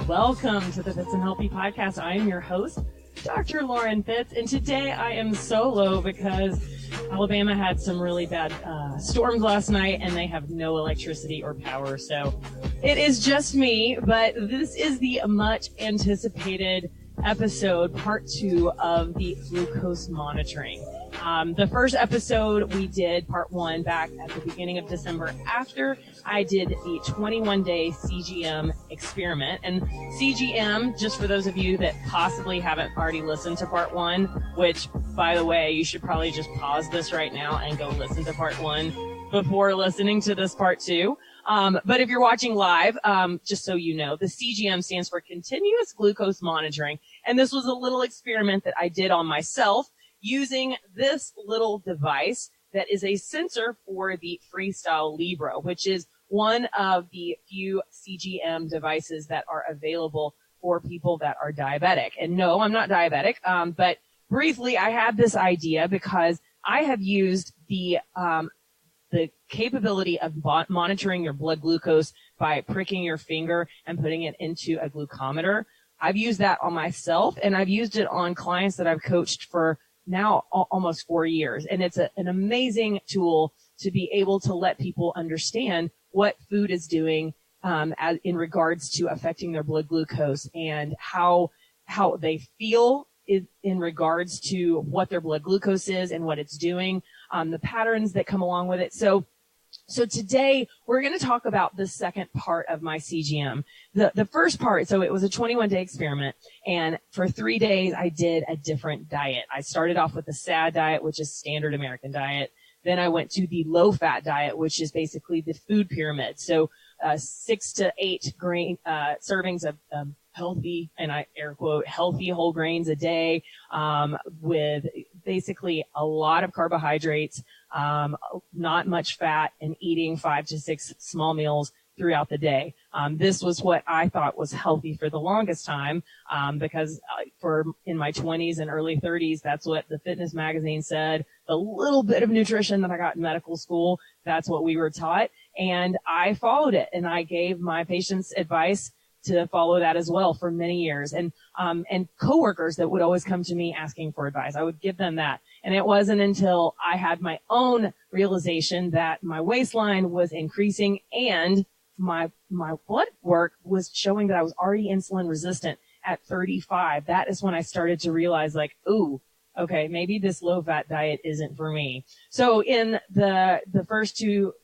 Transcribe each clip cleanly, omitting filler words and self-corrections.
Welcome to the FITz and Healthy Podcast. I am your host, Dr. Lauren FITz, and today I am solo because Alabama had some really bad storms last night and they have no electricity or power. So it is just me, but this is the much anticipated episode, part 2 of the glucose monitoring. The first episode we did, part 1, back at the beginning of December after I did the 21-day CGM experiment. And CGM, just for those of you that possibly haven't already listened to part 1, which, by the way, you should probably just pause this right now and go listen to part 1 before listening to this part 2. But if you're watching live, just so you know, the CGM stands for continuous glucose monitoring. And this was a little experiment that I did on myself using this little device that is a sensor for the Freestyle Libre, which is one of the few CGM devices that are available for people that are diabetic. And no, I'm not diabetic, but briefly, I had this idea because I have used the capability of monitoring your blood glucose by pricking your finger and putting it into a glucometer. I've used that on myself, and I've used it on clients that I've coached for now almost 4 years. And it's an amazing tool to be able to let people understand what food is doing in regards to affecting their blood glucose and how they feel in regards to what their blood glucose is and what it's doing, the patterns that come along with it. So today we're going to talk about the second part of my CGM. The first part, so it was a 21-day experiment, and for 3 days I did a different diet. I started off with the SAD diet, which is standard American diet. Then I went to the low-fat diet, which is basically the food pyramid. So 6 to 8 grain servings of healthy, and I air quote, healthy whole grains a day, with basically a lot of carbohydrates, not much fat, and eating 5 to 6 small meals throughout the day. This was what I thought was healthy for the longest time, because in my 20s and early 30s, that's what the fitness magazine said. The little bit of nutrition that I got in medical school, that's what we were taught. And I followed it, and I gave my patients advice to follow that as well for many years. And coworkers that would always come to me asking for advice, I would give them that. And it wasn't until I had my own realization that my waistline was increasing and my blood work was showing that I was already insulin resistant at 35. That is when I started to realize, like, ooh, okay, maybe this low fat diet isn't for me. So in the first two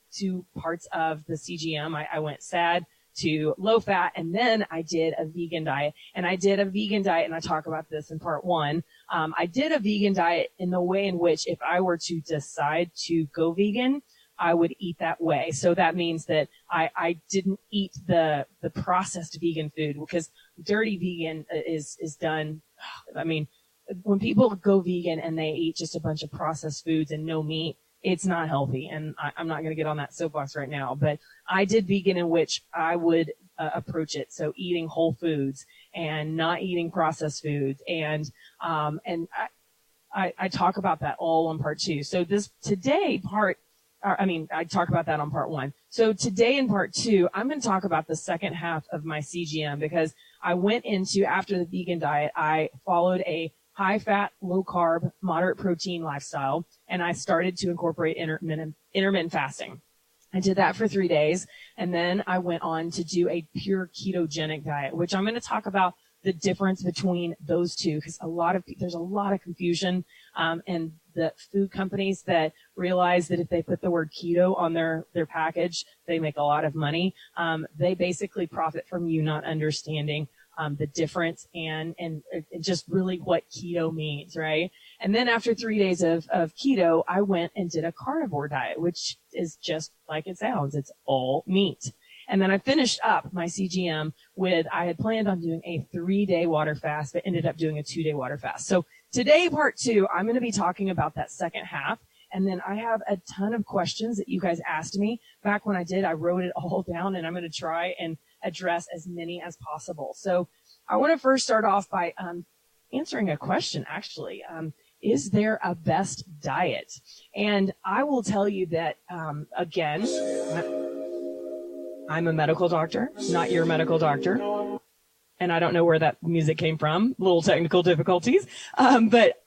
parts of the CGM, I went SAD to low fat, and then I did a vegan diet. And I did a vegan diet, and I talk about this in part 1. I did a vegan diet in the way in which if I were to decide to go vegan, I would eat that way. So that means that I didn't eat the processed vegan food, because dirty vegan is done. I mean, when people go vegan and they eat just a bunch of processed foods and no meat, it's not healthy. And I'm not going to get on that soapbox right now, but I did vegan in which I would approach it. So eating whole foods and not eating processed foods. And I talk about that all on part 2. So I talk about that on part 1. So today in part 2, I'm going to talk about the second half of my CGM, because I went into, after the vegan diet, I followed a high-fat, low-carb, moderate protein lifestyle, and I started to incorporate intermittent fasting. I did that for 3 days, and then I went on to do a pure ketogenic diet, which I'm going to talk about the difference between those two, because there's a lot of confusion, and the food companies that realize that if they put the word keto on their package, they make a lot of money. They basically profit from you not understanding the difference and just really what keto means, right? And then after 3 days of keto, I went and did a carnivore diet, which is just like it sounds. It's all meat. And then I finished up my CGM I had planned on doing a 3-day water fast, but ended up doing a 2-day water fast. So today, part 2, I'm going to be talking about that second half. And then I have a ton of questions that you guys asked me. Back when I did, I wrote it all down, and I'm going to try and address as many as possible. So I want to first start off by answering a question, actually. Is there a best diet? And I will tell you that, again, I'm a medical doctor, not your medical doctor. and I don't know where that music came from, little technical difficulties. But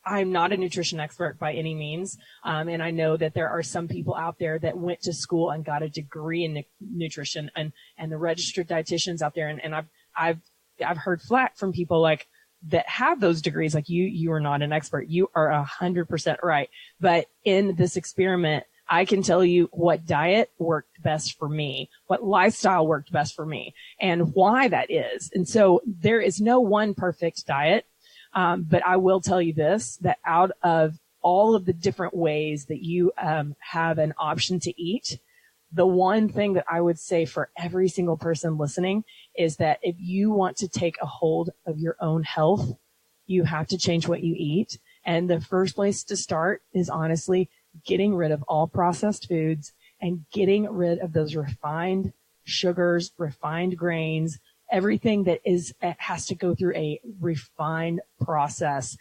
I'm not a nutrition expert by any means. And I know that there are some people out there that went to school and got a degree in nutrition, and the registered dietitians out there. And I've heard flack from people like that have those degrees. Like you are not an expert. You are 100% right. But in this experiment, I can tell you what diet worked best for me, what lifestyle worked best for me, and why that is. And so there is no one perfect diet. But I will tell you this, that out of all of the different ways that you have an option to eat, the one thing that I would say for every single person listening is that if you want to take a hold of your own health, you have to change what you eat. And the first place to start is honestly getting rid of all processed foods and getting rid of those refined sugars, refined grains, everything that has to go through a refined process.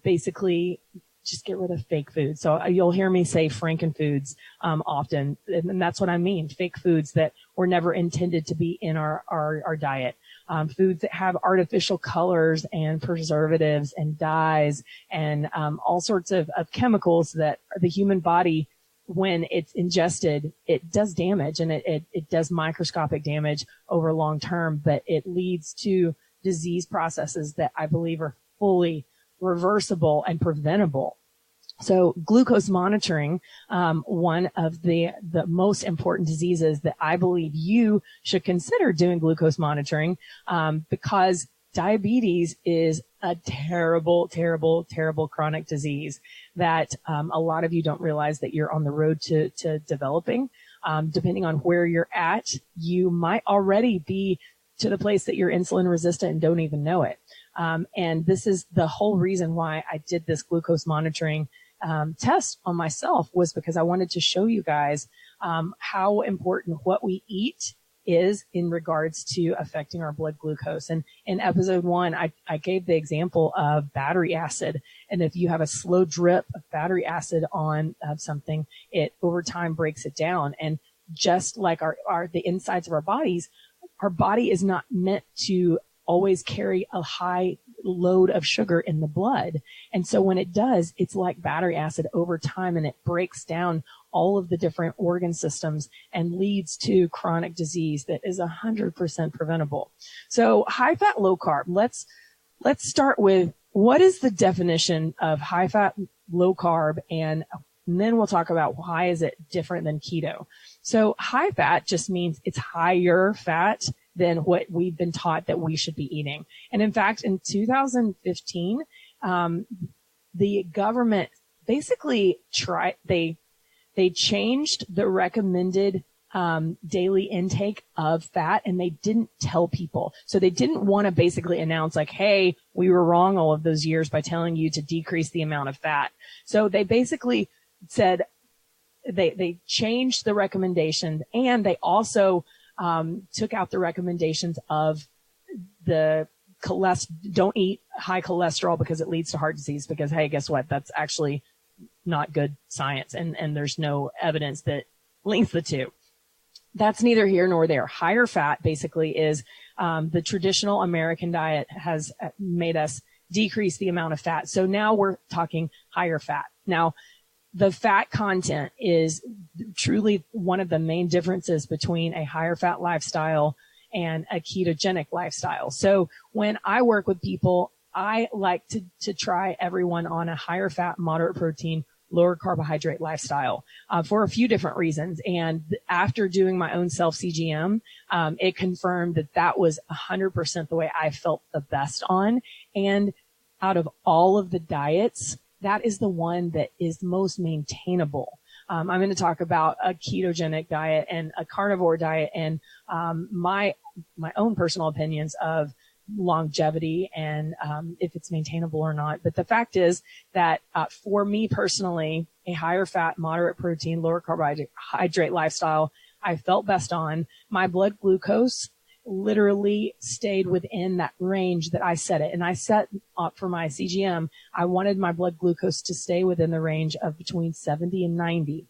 Basically, just get rid of fake foods. So you'll hear me say Frankenfoods often, and that's what I mean. Fake foods that were never intended to be in our diet. Foods that have artificial colors and preservatives and dyes and all sorts of chemicals that the human body, when it's ingested, it does damage, and it does microscopic damage over long term, but it leads to disease processes that I believe are fully reversible and preventable. So glucose monitoring, one of the most important diseases that I believe you should consider doing glucose monitoring, because diabetes is a terrible, terrible, terrible chronic disease that a lot of you don't realize that you're on the road to developing. Depending on where you're at, you might already be to the place that you're insulin resistant and don't even know it. And this is the whole reason why I did this glucose monitoring test on myself, was because I wanted to show you guys how important what we eat is in regards to affecting our blood glucose. And in episode 1, I gave the example of battery acid. And if you have a slow drip of battery acid on something, it over time breaks it down. And just like the insides of our body is not meant to always carry a high load of sugar in the blood. And so when it does, it's like battery acid over time, and it breaks down all of the different organ systems and leads to chronic disease that is 100% preventable. So high fat, low carb. Let's start with, what is the definition of high fat, low carb? And then we'll talk about why is it different than keto. So high fat just means it's higher fat than what we've been taught that we should be eating. And in fact, in 2015, the government basically they changed the recommended daily intake of fat, and they didn't tell people. So they didn't want to basically announce like, hey, we were wrong all of those years by telling you to decrease the amount of fat. So they basically said they changed the recommendation, and they also took out the recommendations of the don't eat high cholesterol because it leads to heart disease, because, hey, guess what? That's actually not good science, and there's no evidence that links the two. That's neither here nor there. Higher fat basically is the traditional American diet has made us decrease the amount of fat. So now we're talking higher fat. Now, the fat content is truly one of the main differences between a higher fat lifestyle and a ketogenic lifestyle. So when I work with people, I like to try everyone on a higher fat, moderate protein, lower carbohydrate lifestyle for a few different reasons. And after doing my own self CGM, it confirmed that was 100% the way I felt the best on. And out of all of the diets, that is the one that is most maintainable. I'm going to talk about a ketogenic diet and a carnivore diet and my own personal opinions of longevity and if it's maintainable or not. But the fact is that for me personally, a higher fat, moderate protein, lower carbohydrate lifestyle, I felt best on. My blood glucose literally stayed within that range that I set it. And I set up for my CGM, I wanted my blood glucose to stay within the range of between 70 and 90.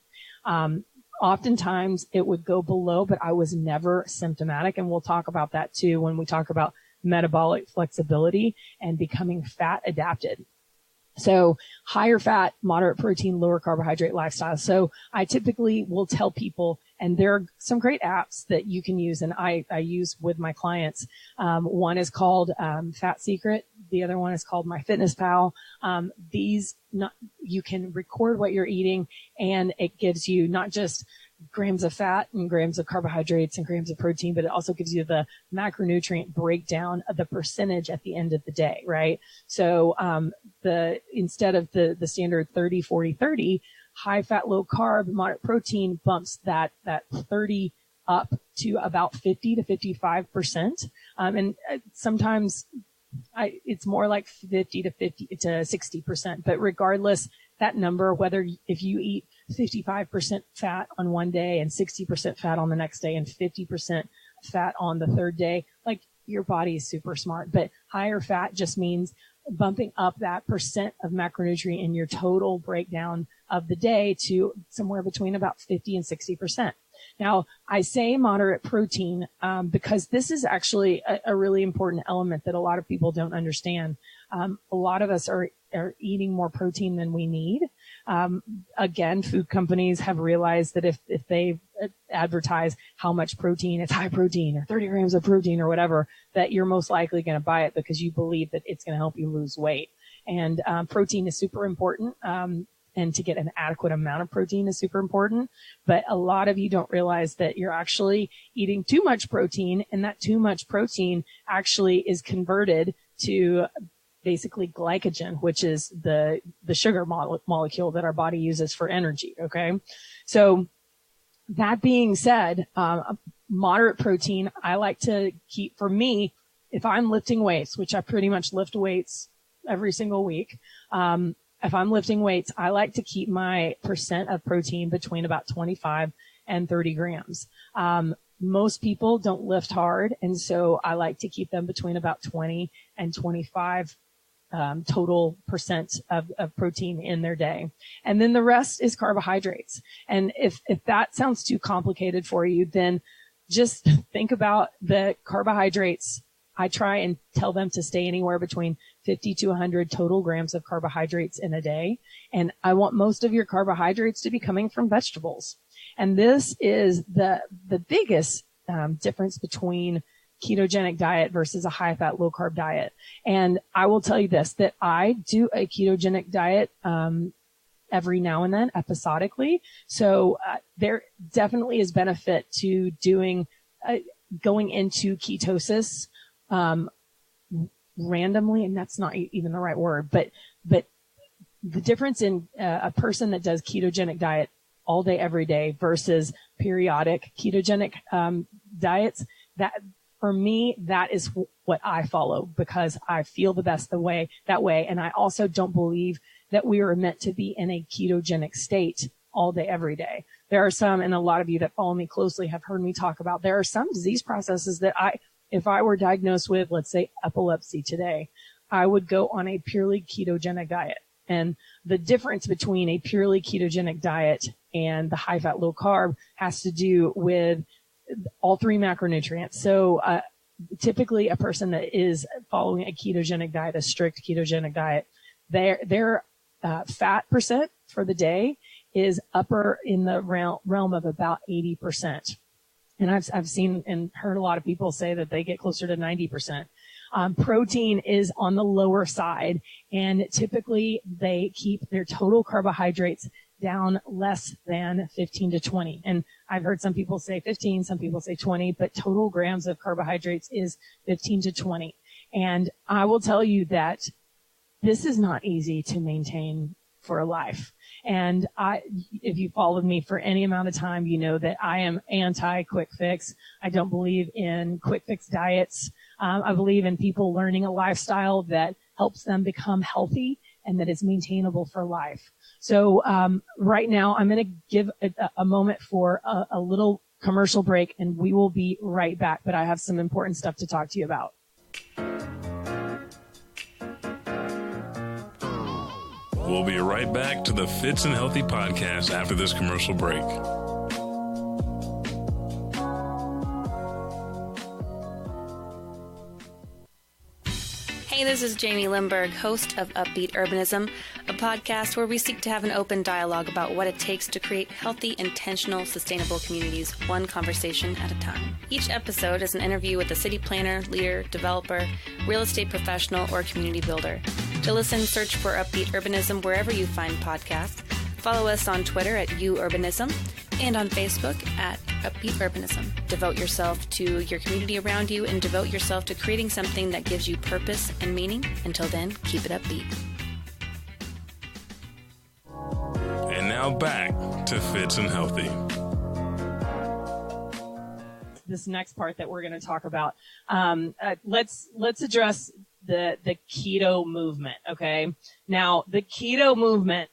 Oftentimes it would go below, but I was never symptomatic. And we'll talk about that too when we talk about metabolic flexibility and becoming fat adapted. So higher fat, moderate protein, lower carbohydrate lifestyle. So I typically will tell people, and there are some great apps that you can use, and I use with my clients. One is called Fat Secret. The other one is called MyFitnessPal. You can record what you're eating, and it gives you not just grams of fat and grams of carbohydrates and grams of protein, but it also gives you the macronutrient breakdown of the percentage at the end of the day, right? So instead of the standard 30, 40, 30, high fat, low carb, moderate protein bumps that 30 up to about 50 to 55%. And sometimes it's more like 50 to 60%. But regardless, that number, whether if you eat 55% fat on one day and 60% fat on the next day and 50% fat on the third day, like, your body is super smart. But higher fat just means bumping up that percent of macronutrient in your total breakdown of the day to somewhere between about 50 and 60%. Now, I say moderate protein because this is actually a really important element that a lot of people don't understand. A lot of us are eating more protein than we need. Again, food companies have realized that if they advertise how much protein, it's high protein or 30 grams of protein or whatever, that you're most likely going to buy it because you believe that it's going to help you lose weight. And protein is super important. And to get an adequate amount of protein is super important. But a lot of you don't realize that you're actually eating too much protein, and that too much protein actually is converted to basically glycogen, which is the sugar molecule that our body uses for energy. Okay. So that being said, moderate protein, I like to keep, for me, if I'm lifting weights, which I pretty much lift weights every single week, if I'm lifting weights, I like to keep my percent of protein between about 25 and 30 grams. Most people don't lift hard, and so I like to keep them between about 20 and 25 total percent of protein in their day. And then the rest is carbohydrates. And if that sounds too complicated for you, then just think about the carbohydrates. I try and tell them to stay anywhere between 50 to 100 total grams of carbohydrates in a day. And I want most of your carbohydrates to be coming from vegetables. And this is the biggest difference between ketogenic diet versus a high fat, low carb diet. And I will tell you this, that I do a ketogenic diet every now and then, episodically. So there definitely is benefit to going into ketosis randomly, and that's not even the right word, but the difference in a person that does ketogenic diet all day, every day versus periodic ketogenic diets, that for me, that is what I follow because I feel the best that way. And I also don't believe that we are meant to be in a ketogenic state all day, every day. There are some, and a lot of you that follow me closely have heard me talk about, there are some disease processes that if I were diagnosed with, let's say, epilepsy today, I would go on a purely ketogenic diet. And the difference between a purely ketogenic diet and the high fat, low carb has to do with all three macronutrients. So typically a person that is following a ketogenic diet, a strict ketogenic diet, their fat percent for the day is upper in the realm of about 80%. And I've seen and heard a lot of people say that they get closer to 90%. Protein is on the lower side, and typically they keep their total carbohydrates down less than 15 to 20. And I've heard some people say 15, some people say 20, but total grams of carbohydrates is 15 to 20. And I will tell you that this is not easy to maintain for a life. And if you followed me for any amount of time, you know that I am anti-quick fix. I don't believe in quick fix diets. I believe in people learning a lifestyle that helps them become healthy and that is maintainable for life. So right now, I'm going to give a moment for a little commercial break, and we will be right back. But I have some important stuff to talk to you about. We'll be right back to the Fitz and Healthy podcast after this commercial break. Hey, this is Jamie Lindberg, host of Upbeat Urbanism, a podcast where we seek to have an open dialogue about what it takes to create healthy, intentional, sustainable communities, one conversation at a time. Each episode is an interview with a city planner, leader, developer, real estate professional, or community builder. To listen, search for Upbeat Urbanism wherever you find podcasts. Follow us on Twitter at UUrbanism and on Facebook at Upbeat Urbanism. Devote yourself to your community around you and devote yourself to creating something that gives you purpose and meaning. Until then, keep it upbeat. And now back to FITz and Healthy. This next part that we're going to talk about, let's address the keto movement. Okay, now the keto movement,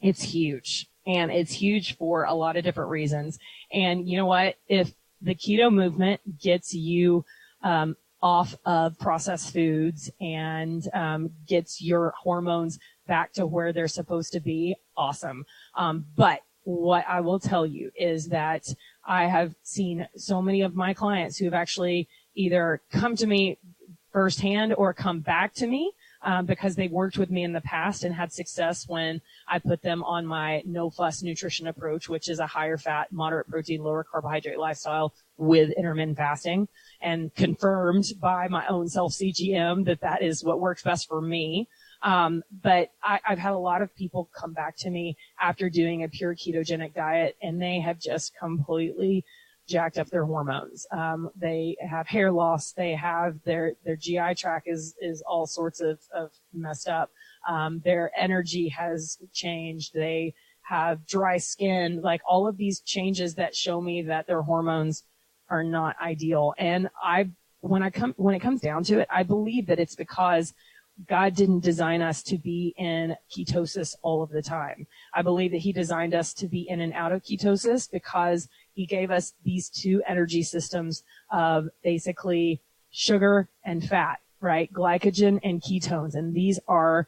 it's huge. And it's huge for a lot of different reasons. And you know what? If the keto movement gets you off of processed foods and gets your hormones back to where they're supposed to be, awesome. But what I will tell you is that I have seen so many of my clients who have actually either come to me firsthand or come back to me because they worked with me in the past and had success when I put them on my no-fuss nutrition approach, which is a higher fat, moderate protein, lower carbohydrate lifestyle with intermittent fasting, and confirmed by my own self-CGM that is what works best for me. But I've had a lot of people come back to me after doing a pure ketogenic diet, and they have just completely jacked up their hormones. They have hair loss. They have their GI tract is all sorts of messed up. Their energy has changed. They have dry skin, like all of these changes that show me that their hormones are not ideal. And when it comes down to it, I believe that it's because God didn't design us to be in ketosis all of the time. I believe that he designed us to be in and out of ketosis because he gave us these two energy systems of basically sugar and fat, right? Glycogen and ketones. And these are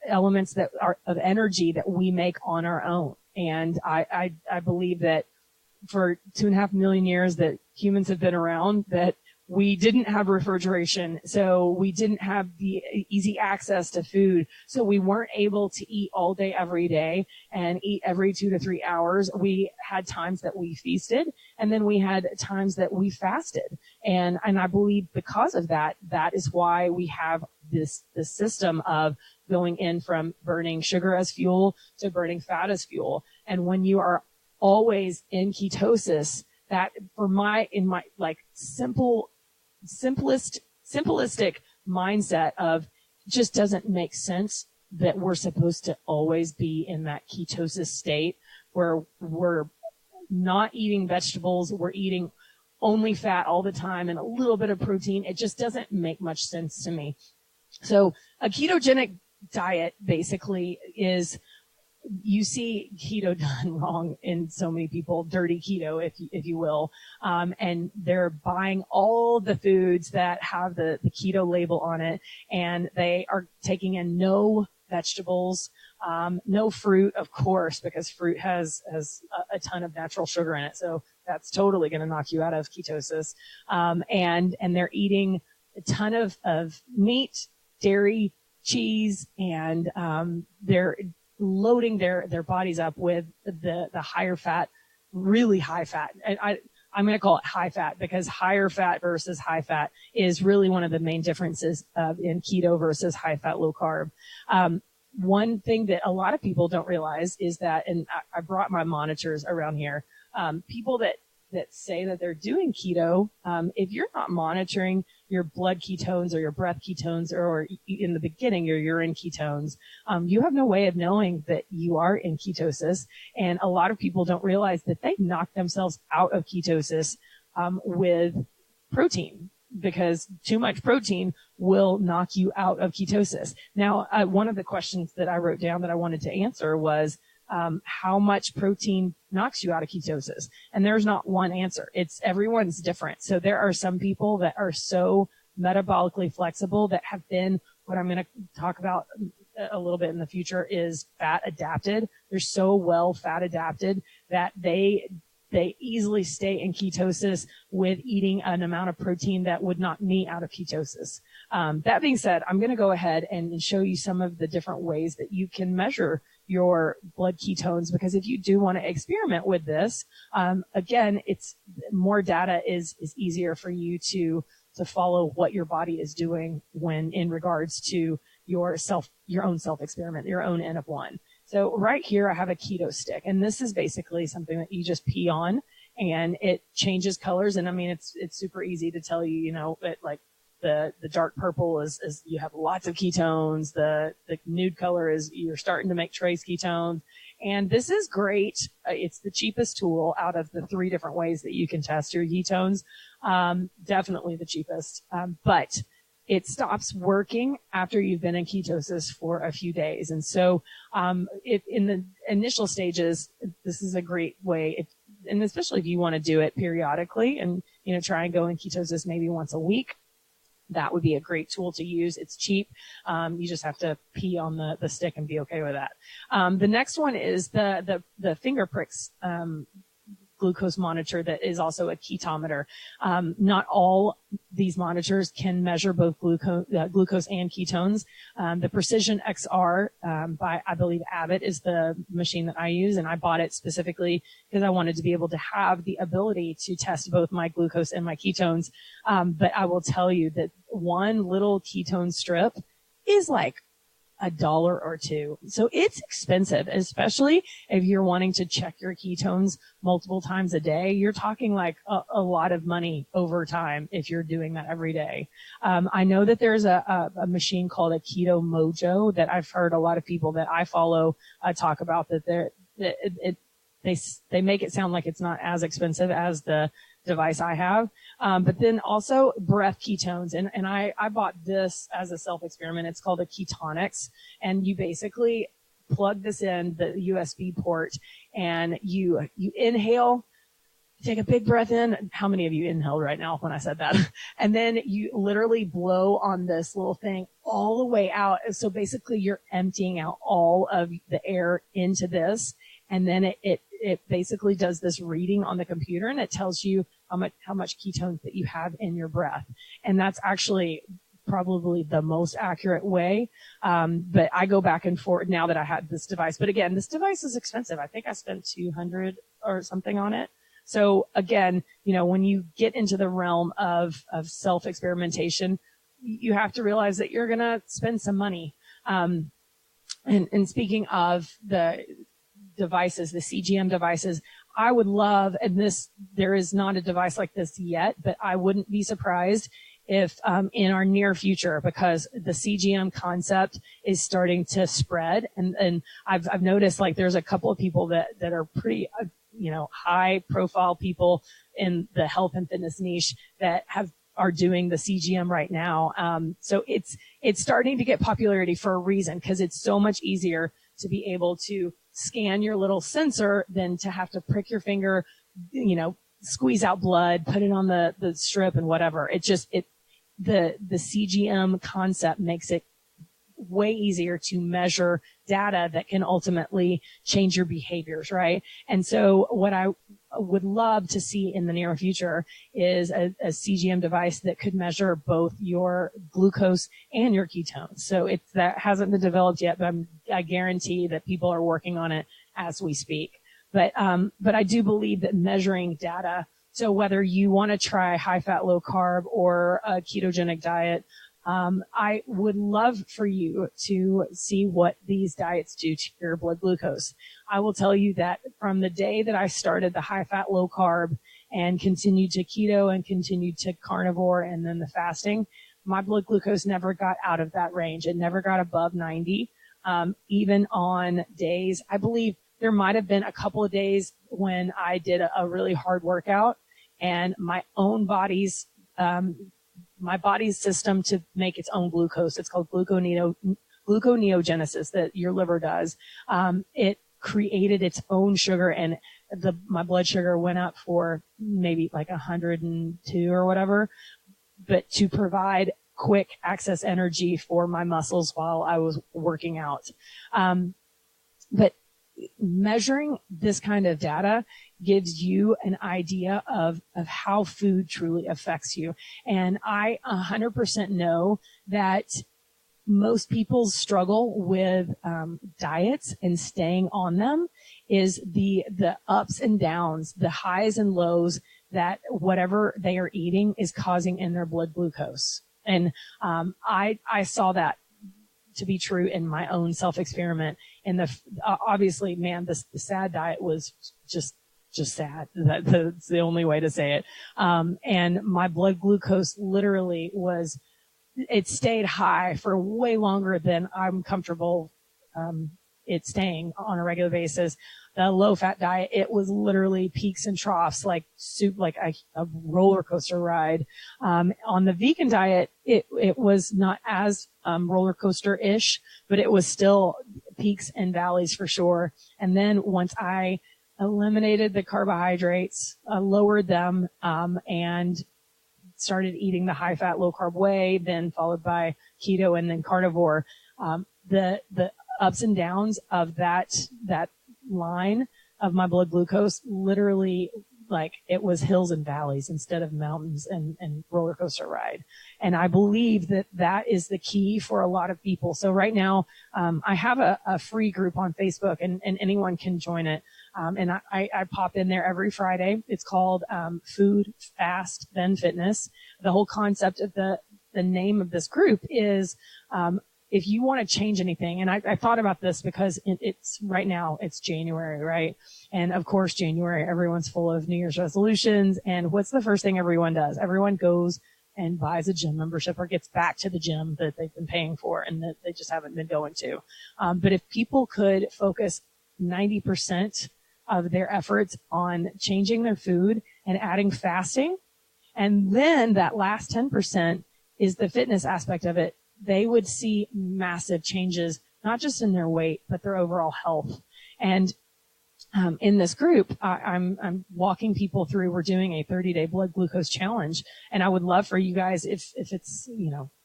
elements that are of energy that we make on our own. And I believe that for 2.5 million years that humans have been around, that we didn't have refrigeration, so we didn't have the easy access to food, so we weren't able to eat all day, every day, and eat every 2 to 3 hours. We had times that we feasted, and then we had times that we fasted. And I believe because of that, that is why we have this system of going in from burning sugar as fuel to burning fat as fuel. And when you are always in ketosis, that in my like simplistic mindset of just doesn't make sense that we're supposed to always be in that ketosis state where we're not eating vegetables, we're eating only fat all the time and a little bit of protein. It just doesn't make much sense to me. So a ketogenic diet basically is, you see keto done wrong in so many people, dirty keto, if you will. And they're buying all the foods that have the keto label on it, and they are taking in no vegetables, no fruit, of course, because fruit has a ton of natural sugar in it. So that's totally going to knock you out of ketosis. And they're eating a ton of meat, dairy, cheese, and they're loading their bodies up with the higher fat, really high fat. And I'm going to call it high fat because higher fat versus high fat is really one of the main differences in keto versus high fat, low carb. One thing that a lot of people don't realize is that, and I brought my monitors around here, people that say that they're doing keto, if you're not monitoring your blood ketones or your breath ketones, or in the beginning, your urine ketones, you have no way of knowing that you are in ketosis. And a lot of people don't realize that they knock themselves out of ketosis with protein, because too much protein will knock you out of ketosis. Now, one of the questions that I wrote down that I wanted to answer was, how much protein knocks you out of ketosis? And there's not one answer. Everyone's different. So there are some people that are so metabolically flexible that have been, what I'm going to talk about a little bit in the future, is fat adapted. They're so well fat adapted that they they easily stay in ketosis with eating an amount of protein that would knock me out of ketosis. That being said, I'm going to go ahead and show you some of the different ways that you can measure your blood ketones, because if you do want to experiment with this, again, it's more data is easier for you to follow what your body is doing when in regards to your own self experiment, your own N of 1. So right here, I have a keto stick, and this is basically something that you just pee on and it changes colors. And I mean, it's super easy to tell you, you know, it, like the dark purple is you have lots of ketones. The nude color is you're starting to make trace ketones. And this is great. It's the cheapest tool out of the 3 different ways that you can test your ketones. Definitely the cheapest. But it stops working after you've been in ketosis for a few days. And so, if in the initial stages, this is a great way, and especially if you want to do it periodically and, you know, try and go in ketosis maybe once a week, that would be a great tool to use. It's cheap. You just have to pee on the stick and be okay with that. The next one is the finger pricks, glucose monitor that is also a ketometer. Not all these monitors can measure both glucose and ketones. The Precision XR by, I believe, Abbott is the machine that I use, and I bought it specifically because I wanted to be able to have the ability to test both my glucose and my ketones. But I will tell you that one little ketone strip is like $1 or $2. So it's expensive, especially if you're wanting to check your ketones multiple times a day. You're talking like a lot of money over time if you're doing that every day. I know that there's a machine called a Keto Mojo that I've heard a lot of people that I follow talk about, that they make it sound like it's not as expensive as the device I have. But then also breath ketones. And I bought this as a self experiment. It's called a Ketonix. And you basically plug this in the USB port and you inhale, take a big breath in. How many of you inhaled right now when I said that? And then you literally blow on this little thing all the way out. So basically you're emptying out all of the air into this. And then it basically does this reading on the computer, and it tells you how much ketones that you have in your breath. And that's actually probably the most accurate way. But I go back and forth now that I had this device. But again, this device is expensive. I think I spent $200 or something on it. So again, you know, when you get into the realm of self-experimentation, you have to realize that you're going to spend some money. And speaking of the devices, the CGM devices, I would love, and there is not a device like this yet, but I wouldn't be surprised if in our near future, because the CGM concept is starting to spread, and I've noticed like there's a couple of people that are pretty high profile people in the health and fitness niche that are doing the CGM right now. So it's starting to get popularity for a reason, because it's so much easier to be able to scan your little sensor than to have to prick your finger, squeeze out blood, put it on the strip and whatever. The CGM concept makes it way easier to measure data that can ultimately change your behaviors, right? And so what I would love to see in the near future is a CGM device that could measure both your glucose and your ketones. So that hasn't been developed yet, but I guarantee that people are working on it as we speak. But I do believe that measuring data, so whether you want to try high fat, low carb or a ketogenic diet, I would love for you to see what these diets do to your blood glucose. I will tell you that from the day that I started the high fat, low carb and continued to keto and continued to carnivore and then the fasting, my blood glucose never got out of that range. It never got above 90. Even on days, I believe there might have been a couple of days when I did a really hard workout and my own body's system to make its own glucose. It's called gluconeogenesis that your liver does. It created its own sugar, and my blood sugar went up for maybe like 102 or whatever, but to provide quick access energy for my muscles while I was working out. But measuring this kind of data gives you an idea of how food truly affects you. And I 100% know that most people's struggle with diets and staying on them is the ups and downs, the highs and lows that whatever they are eating is causing in their blood glucose. And I saw that to be true in my own self-experiment. And obviously, man, the SAD diet was just sad. That's the only way to say it. And my blood glucose literally it stayed high for way longer than I'm comfortable it staying on a regular basis. The low-fat diet, it was literally peaks and troughs, like a roller coaster ride. On the vegan diet, it was not as roller coaster-ish, but it was still peaks and valleys for sure. And then once I eliminated the carbohydrates, lowered them, and started eating the high-fat, low-carb way, then followed by keto and then carnivore, the ups and downs of that line of my blood glucose literally, like, it was hills and valleys instead of mountains and roller coaster ride. And I believe that is the key for a lot of people. So right now, I have a free group on Facebook, and anyone can join it. And I pop in there every Friday. It's called Food, Fast, Then Fitness. The whole concept of the name of this group is if you want to change anything, and I thought about this because it's right now, it's January, right? And of course, January, everyone's full of New Year's resolutions. And what's the first thing everyone does? Everyone goes and buys a gym membership or gets back to the gym that they've been paying for and that they just haven't been going to. But if people could focus 90% of their efforts on changing their food and adding fasting, and then that last 10% is the fitness aspect of it, they would see massive changes, not just in their weight, but their overall health. And in this group, I'm walking people through, we're doing a 30-day blood glucose challenge. And I would love for you guys, if it's,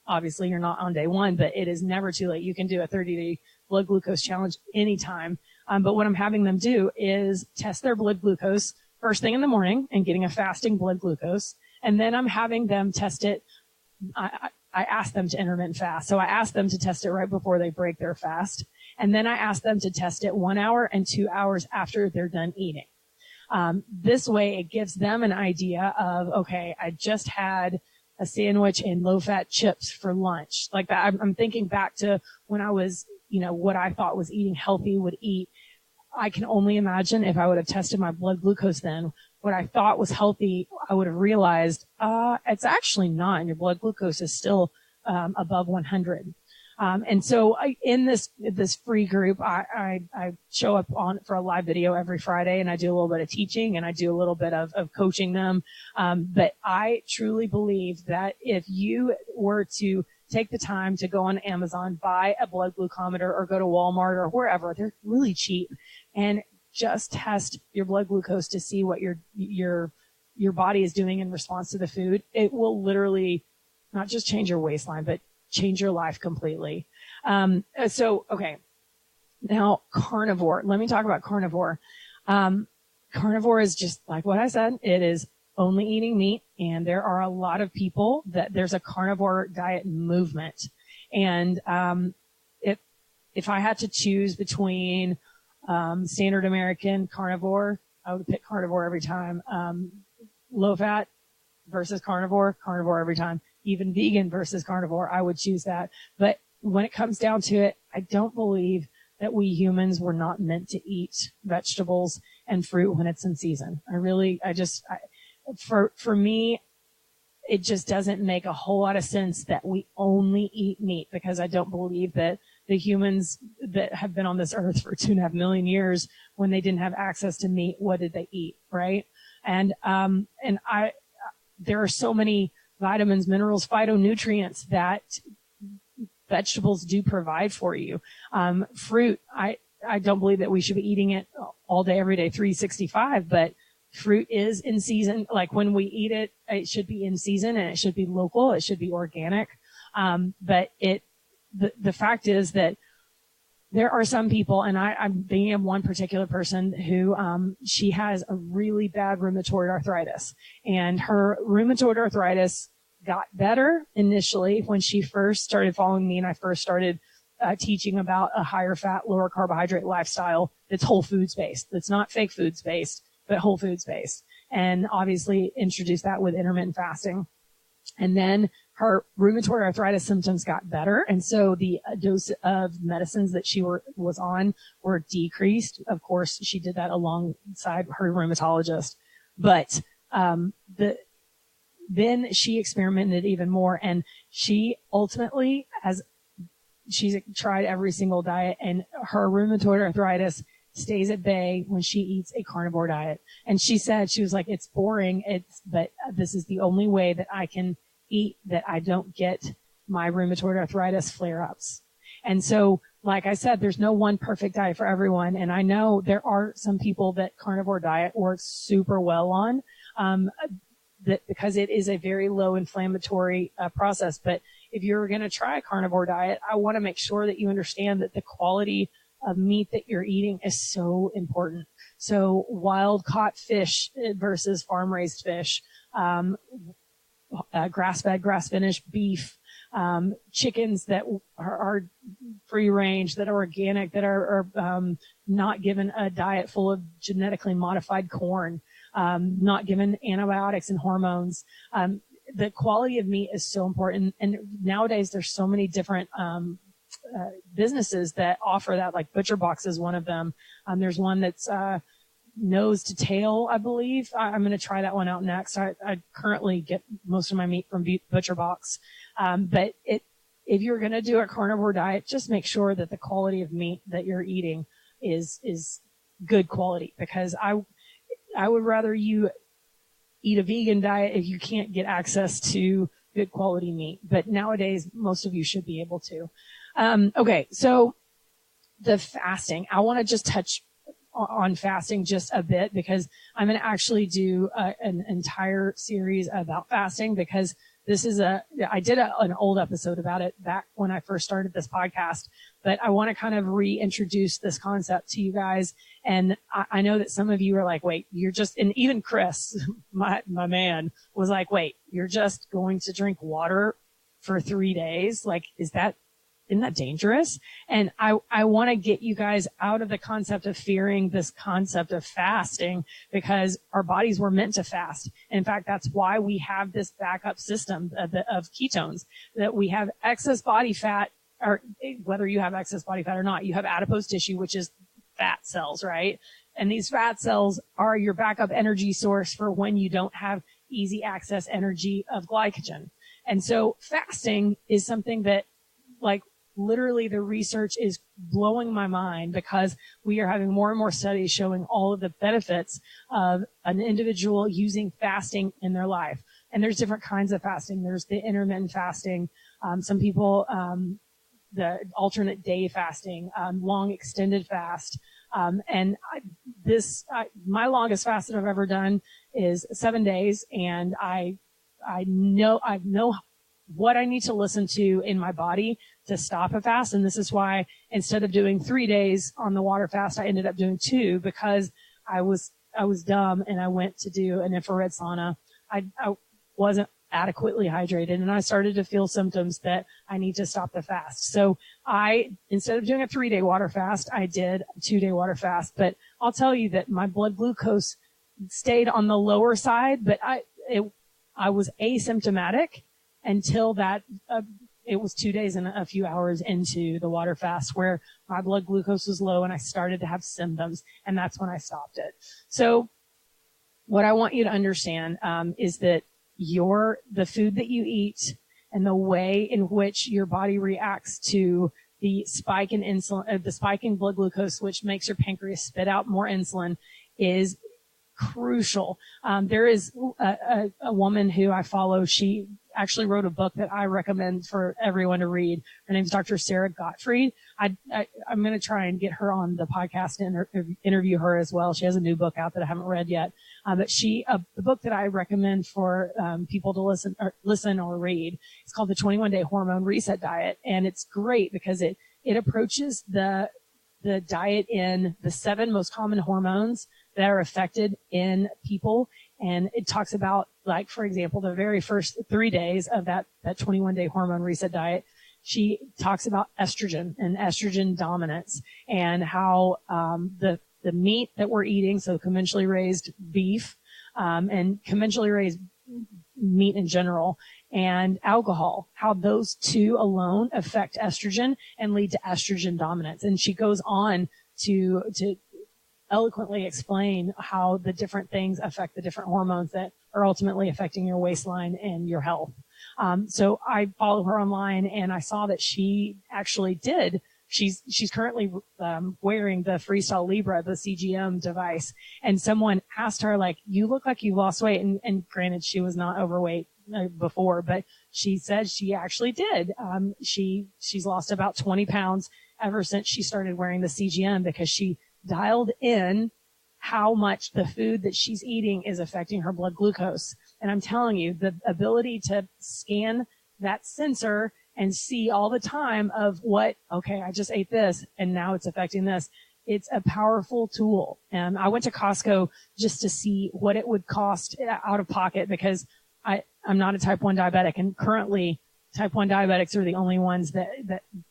obviously you're not on day one, but it is never too late. You can do a 30-day blood glucose challenge anytime. But what I'm having them do is test their blood glucose first thing in the morning and getting a fasting blood glucose. And then I'm having them test it. I asked them to intermittent fast. So I asked them to test it right before they break their fast. And then I asked them to test it 1 hour and 2 hours after they're done eating. This way it gives them an idea of, okay, I just had a sandwich and low-fat chips for lunch. Like that, I'm thinking back to when I was, what I thought was eating healthy would eat. I can only imagine if I would have tested my blood glucose then, what I thought was healthy, I would have realized, it's actually not. And your blood glucose is still, above 100. And so in this free group, I show up for a live video every Friday, and I do a little bit of teaching and I do a little bit of coaching them. But I truly believe that if you were to take the time to go on Amazon, buy a blood glucometer, or go to Walmart or wherever, they're really cheap, and just test your blood glucose to see what your body is doing in response to the food. It will literally not just change your waistline, but change your life completely. Okay. Now carnivore. Let me talk about carnivore. Carnivore is just like what I said. It is only eating meat. And there are a lot of people there's a carnivore diet movement. And, if I had to choose between, standard American carnivore, I would pick carnivore every time. Low fat versus carnivore every time. Even vegan versus carnivore, I would choose that. But when it comes down to it, I don't believe that we humans were not meant to eat vegetables and fruit when it's in season. For me, it just doesn't make a whole lot of sense that we only eat meat, because I don't believe that the humans that have been on this earth for 2.5 million years, when they didn't have access to meat, what did they eat? Right. And there are so many vitamins, minerals, phytonutrients that vegetables do provide for you. Fruit, I don't believe that we should be eating it all day, every day, 365, but fruit is in season. Like when we eat it, it should be in season, and it should be local. It should be organic. But the fact is that there are some people, and I'm thinking of one particular person who, she has a really bad rheumatoid arthritis, and her rheumatoid arthritis got better initially when she first started following me and I first started teaching about a higher fat, lower carbohydrate lifestyle that's whole foods based. That's not fake foods based, but whole foods based. And obviously introduced that with intermittent fasting. And then her rheumatoid arthritis symptoms got better. And so the dose of medicines that she was on were decreased. Of course, she did that alongside her rheumatologist. But then she experimented even more, and she ultimately she's tried every single diet, and her rheumatoid arthritis stays at bay when she eats a carnivore diet. And she said, she was like, it's boring, but this is the only way that I can eat that I don't get my rheumatoid arthritis flare-ups. And so, like I said, there's no one perfect diet for everyone. And I know there are some people that carnivore diet works super well on, because it is a very low inflammatory process. But if you're going to try a carnivore diet, I want to make sure that you understand that the quality of meat that you're eating is so important. So wild caught fish versus farm raised fish, grass-fed, grass-finished beef, chickens that are free range, that are organic, that are not given a diet full of genetically modified corn, not given antibiotics and hormones. The quality of meat is so important. And nowadays there's so many different businesses that offer that, like Butcher Box is one of them. There's one that's nose to tail, I believe. I'm going to try that one out next. I currently get most of my meat from Butcher Box. But if you're going to do a carnivore diet, just make sure that the quality of meat that you're eating is good quality, because I would rather you eat a vegan diet if you can't get access to good quality meat. But nowadays, most of you should be able to. Okay, so the fasting. I want to just touch on fasting just a bit, because I'm going to actually do an entire series about fasting, because I did an old episode about it back when I first started this podcast, but I want to kind of reintroduce this concept to you guys. And I know that some of you are like, wait, and even Chris, my man, was like, wait, you're just going to drink water for 3 days? Like, isn't that dangerous? And I want to get you guys out of the concept of fearing this concept of fasting, because our bodies were meant to fast. In fact, that's why we have this backup system of ketones, that we have excess body fat, or whether you have excess body fat or not, you have adipose tissue, which is fat cells, right? And these fat cells are your backup energy source for when you don't have easy access energy of glycogen. And so fasting is something that, like, literally the research is blowing my mind, because we are having more and more studies showing all of the benefits of an individual using fasting in their life. And there's different kinds of fasting. There's the intermittent fasting. Some people, the alternate day fasting, long extended fast. My longest fast that I've ever done is 7 days. And I know what I need to listen to in my body to stop a fast. And this is why instead of doing 3 days on the water fast, I ended up doing 2, because I was dumb and I went to do an infrared sauna. I wasn't adequately hydrated, and I started to feel symptoms that I need to stop the fast. So instead of doing a 3-day water fast, I did a 2-day water fast. But I'll tell you that my blood glucose stayed on the lower side, but I was asymptomatic until it was 2 days and a few hours into the water fast where my blood glucose was low and I started to have symptoms, and that's when I stopped it. So what I want you to understand is that the food that you eat and the way in which your body reacts to the spike in insulin, the spike in blood glucose, which makes your pancreas spit out more insulin, is crucial. There is a woman who I follow. She actually wrote a book that I recommend for everyone to read. Her name's Dr. Sarah Gottfried. I'm going to try and get her on the podcast and interview her as well. She has a new book out that I haven't read yet. But the book that I recommend for people to listen or read, it's called the 21-Day Hormone Reset Diet. And it's great because it approaches the the diet in the 7 most common hormones that are affected in people. And it talks about, like, for example, the very first 3 days of that 21-day hormone reset diet, she talks about estrogen and estrogen dominance and how the meat that we're eating, so conventionally raised beef and conventionally raised meat in general, and alcohol, how those 2 alone affect estrogen and lead to estrogen dominance. And she goes on to eloquently explain how the different things affect the different hormones that are ultimately affecting your waistline and your health. So I follow her online, and I saw that she actually did. She's currently wearing the Freestyle Libre, the CGM device, and someone asked her, like, you look like you lost weight, and granted, she was not overweight before, but she said she actually did. She's lost about 20 pounds ever since she started wearing the CGM, because she dialed in how much the food that she's eating is affecting her blood glucose. And I'm telling you, the ability to scan that sensor and see all the time of okay, I just ate this and now it's affecting this. It's a powerful tool. And I went to Costco just to see what it would cost out of pocket, because I'm not a type 1 diabetic, and currently type 1 diabetics are the only ones that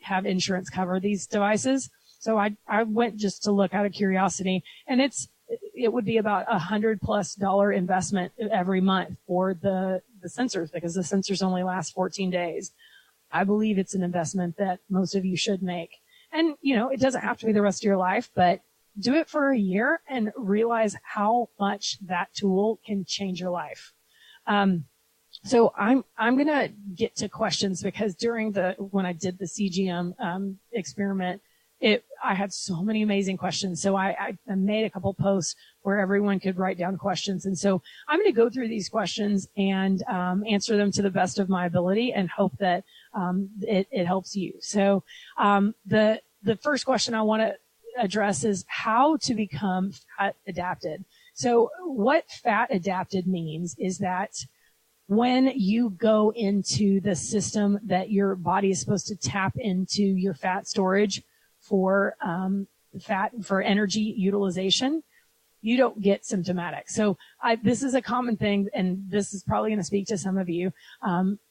have insurance cover these devices. So I went just to look out of curiosity, and it would be about $100+ investment every month for the sensors, because the sensors only last 14 days. I believe it's an investment that most of you should make. And, it doesn't have to be the rest of your life, but do it for a year and realize how much that tool can change your life. So I'm going to get to questions, because when I did the CGM, experiment, I had so many amazing questions. So I made a couple posts where everyone could write down questions. And so I'm going to go through these questions and answer them to the best of my ability, and hope that it helps you. So the first question I want to address is how to become fat adapted. So what fat adapted means is that when you go into the system that your body is supposed to tap into your fat storage for energy utilization, you don't get symptomatic. So this is a common thing, and this is probably going to speak to some of you.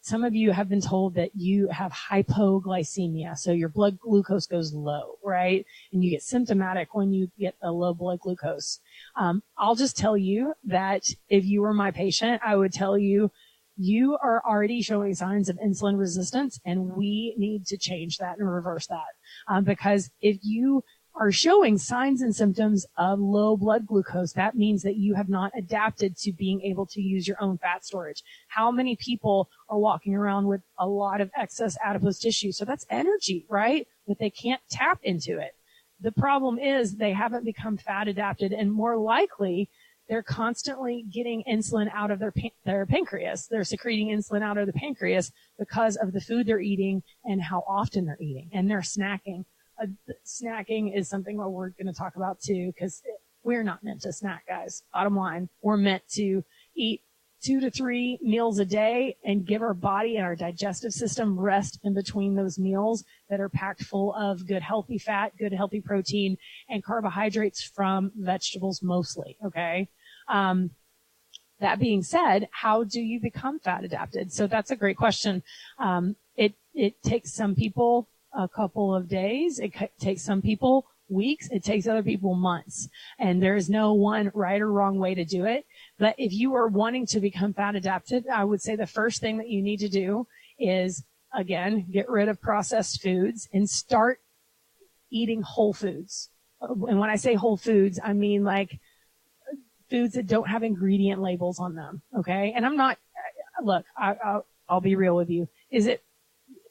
Some of you have been told that you have hypoglycemia, so your blood glucose goes low, right? And you get symptomatic when you get a low blood glucose. I'll just tell you that if you were my patient, I would tell you, you are already showing signs of insulin resistance, and we need to change that and reverse that. Because if you are showing signs and symptoms of low blood glucose, that means that you have not adapted to being able to use your own fat storage. How many people are walking around with a lot of excess adipose tissue? So that's energy, right? But they can't tap into it. The problem is they haven't become fat adapted, and more likely they're constantly getting insulin out of their pancreas. They're secreting insulin out of the pancreas because of the food they're eating and how often they're eating. And they're snacking. Snacking is something that we're going to talk about too, because we're not meant to snack, guys. Bottom line, we're meant to eat 2 to 3 meals a day and give our body and our digestive system rest in between those meals that are packed full of good healthy fat, good healthy protein, and carbohydrates from vegetables mostly, okay? That being said, how do you become fat adapted? So that's a great question. It takes some people a couple of days. It takes some people weeks. It takes other people months. And there is no one right or wrong way to do it. But if you are wanting to become fat adapted, I would say the first thing that you need to do is, again, get rid of processed foods and start eating whole foods. And when I say whole foods, I mean like foods that don't have ingredient labels on them. Okay. And I'm not, look, I'll be real with you. Is it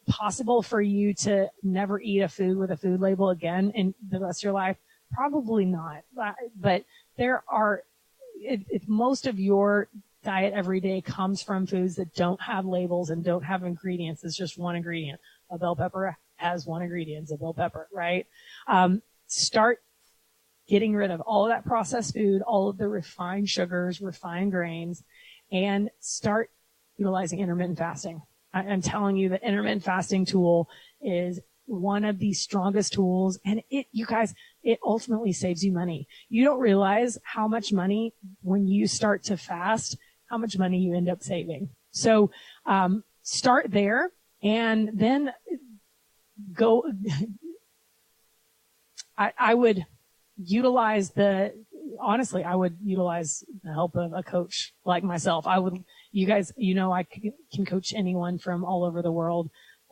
possible for you to never eat a food with a food label again in the rest of your life? Probably not. But there are, if most of your diet every day comes from foods that don't have labels and don't have ingredients, it's just one ingredient. A bell pepper has one ingredient, it's a bell pepper, right? Start getting rid of all of that processed food, all of the refined sugars, refined grains, and start utilizing intermittent fasting. I'm telling you, the intermittent fasting tool is one of the strongest tools. And you guys, it ultimately saves you money. You don't realize how much money, when you start to fast, how much money you end up saving. So, start there and then go. I would utilize honestly, I would utilize the help of a coach like myself. You guys, I can coach anyone from all over the world.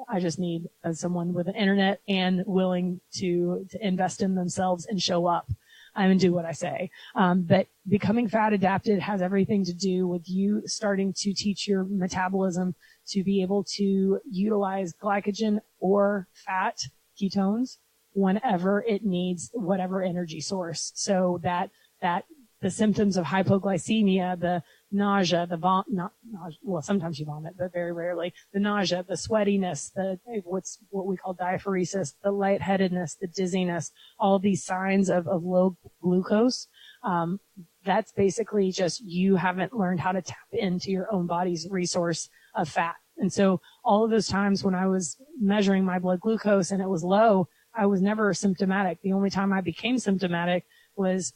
I just need someone with an internet and willing to invest in themselves and show up and do what I say. But becoming fat adapted has everything to do with you starting to teach your metabolism to be able to utilize glycogen or fat, ketones, whenever it needs whatever energy source. So that the symptoms of hypoglycemia, the nausea, sometimes you vomit, but very rarely, the nausea, the sweatiness, what we call diaphoresis, the lightheadedness, the dizziness, all of these signs of low glucose, that's basically just you haven't learned how to tap into your own body's resource of fat. And so all of those times when I was measuring my blood glucose and it was low, I was never symptomatic. The only time I became symptomatic was